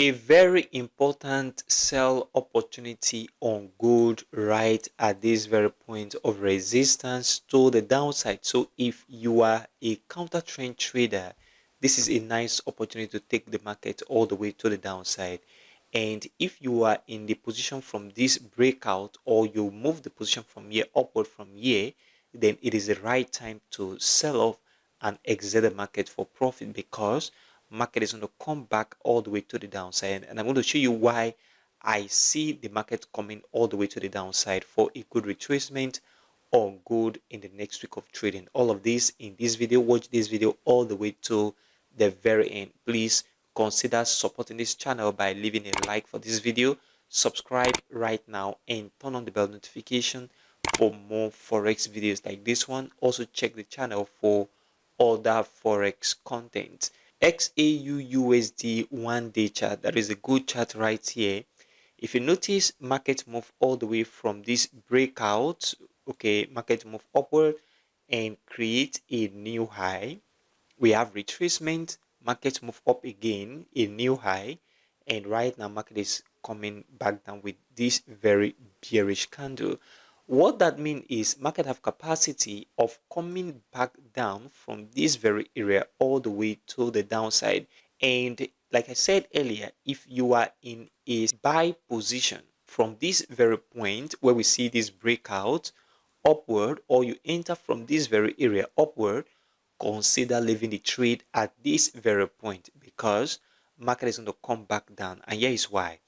A very important sell opportunity on gold right at this very point of resistance to the downside. So if you are a counter trend trader, this is a nice opportunity to take the market all the way to the downside. And if you are in the position from this breakout, or you move the position from here upward from here, then it is the right time to sell off and exit the market for profit, because market is going to come back all the way to the downside. And I'm going to show you why I see the market coming all the way to the downside for a good retracement on gold in the next week of trading. All of this in this video. Watch this video all the way to the very end. Please consider supporting this channel by leaving a like for this video, subscribe right now, and turn on the bell notification for more forex videos like this one. Also check the channel for other forex content. XAUUSD 1-day chart, that is a good chart right here. If you notice, market move all the way from this breakout, okay, market move upward and create a new high. We have retracement, market move up again, a new high, and right now market is coming back down with this very bearish candle. What that means is market have capacity of coming back down from this very area all the way to the downside. And like I said earlier, if you are in a buy position from this very point where we see this breakout upward, or you enter from this very area upward, consider leaving the trade at this very point, because market is going to come back down. And here is why.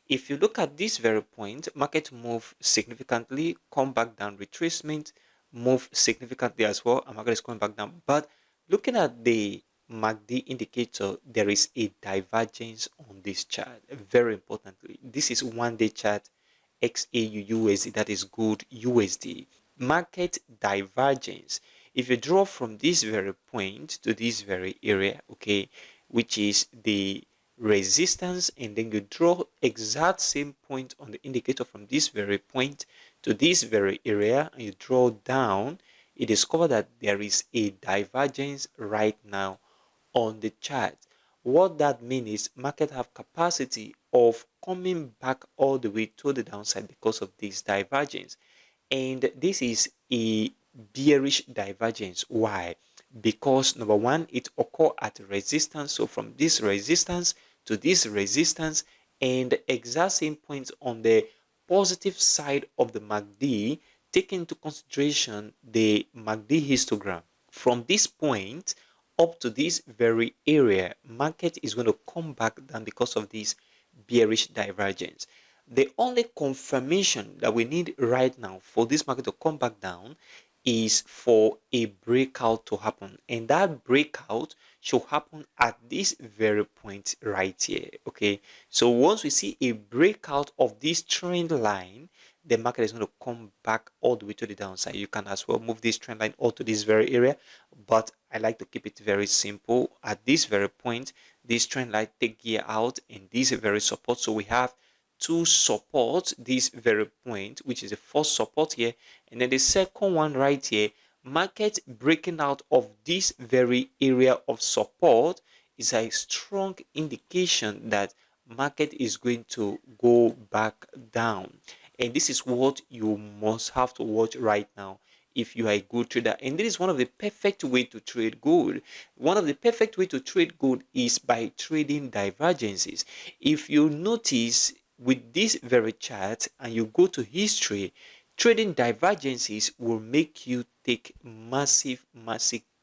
If you look at this very point, market move significantly, come back down, retracement, move significantly as well, and market is coming back down. But looking at the MACD indicator, there is a divergence on this chart. Very importantly, this is 1-day chart, XAUUSD, that is good USD. Market divergence. If you draw from this very point to this very area, okay, which is the resistance, and then you draw exact same point on the indicator from this very point to this very area, and you draw down, you discover that there is a divergence right now on the chart. What that means is market have capacity of coming back all the way to the downside because of this divergence. And this is a bearish divergence. Why? Because number one, it occurs at resistance. So from this resistance to this resistance, and the exact same points on the positive side of the MACD, take into consideration the MACD histogram. From this point up to this very area, market is going to come back down because of this bearish divergence. The only confirmation that we need right now for this market to come back down is for a breakout to happen, and that breakout should happen at this very point right here. Okay, so once we see a breakout of this trend line, the market is going to come back all the way to the downside. You can as well move this trend line all to this very area, but I like to keep it very simple. At this very point, this trend line take gear out, and this is very support. So we have two support this very point, which is the first support here, and then the second one right here. Market breaking out of this very area of support is a strong indication that market is going to go back down, and this is what you must have to watch right now if you are a good trader. And this is one of the perfect way to trade gold. One of the perfect way to trade gold is by trading divergences. If you notice with this very chart and you go to history, trading divergences will make you take massive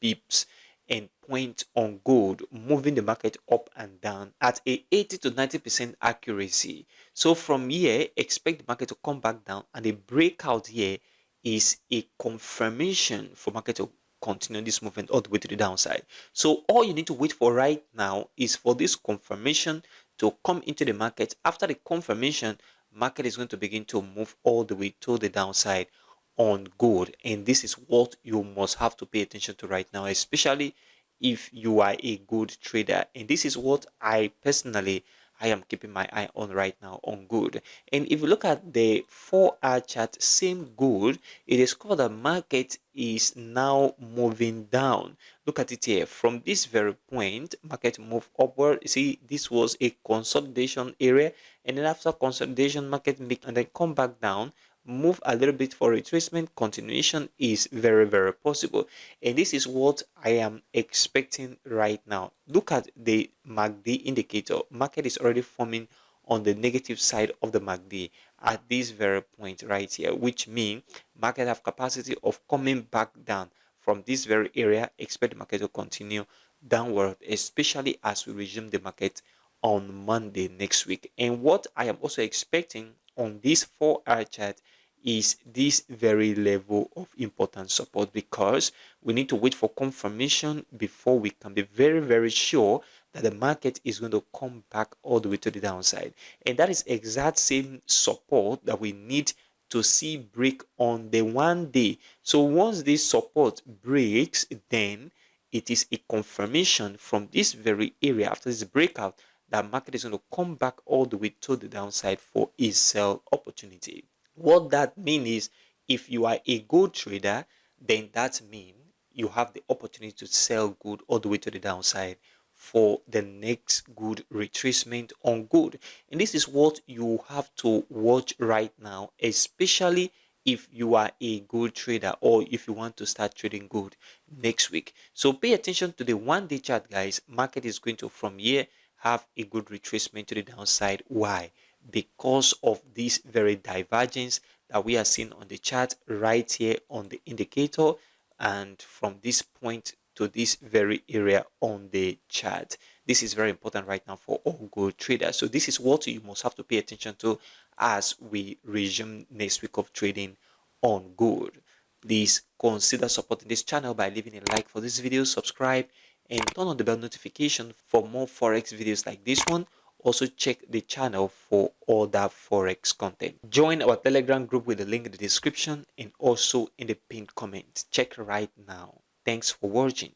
pips and point on gold, moving the market up and down at a 80 to 90% accuracy. So from here, expect the market to come back down, and the breakout here is a confirmation for market to continue this movement all the way to the downside. So all you need to wait for right now is for this confirmation to come into the market. After the confirmation, market is going to begin to move all the way to the downside on gold, and this is what you must have to pay attention to right now, especially if you are a good trader. And this is what I personally I am keeping my eye on right now on good. And if you look at the 4-hour chart, same good, it is called the market is now moving down. Look at it here. From this very point, market move upward. You see, this was a consolidation area, and then after consolidation, market make and then come back down, move a little bit for retracement. Continuation is very, very possible, and this is what I am expecting right now. Look at the MACD indicator. Market is already forming on the negative side of the MACD at this very point right here, which means market have capacity of coming back down from this very area. Expect the market to continue downward, especially as we resume the market on Monday next week. And what I am also expecting on this 4-hour chart is this very level of important support, because we need to wait for confirmation before we can be very, very sure that the market is going to come back all the way to the downside. And that is exact same support that we need to see break on the 1 day. So once this support breaks, then it is a confirmation from this very area after this breakout that market is going to come back all the way to the downside for a sell opportunity. What that means is, if you are a gold trader, then that means you have the opportunity to sell good all the way to the downside for the next good retracement on good. And this is what you have to watch right now, especially if you are a gold trader or if you want to start trading gold next week. So pay attention to the 1 day chart, guys. Market is going to from here have a good retracement to the downside. Why? Because of this very divergence that we are seeing on the chart right here on the indicator, and from this point to this very area on the chart. This is very important right now for all gold traders. So this is what you must have to pay attention to as we resume next week of trading on gold. Please consider supporting this channel by leaving a like for this video, subscribe, and turn on the bell notification for more forex videos like this one. Also check the channel for other forex content. Join our Telegram group with the link in the description and also in the pinned comment. Check right now. Thanks for watching.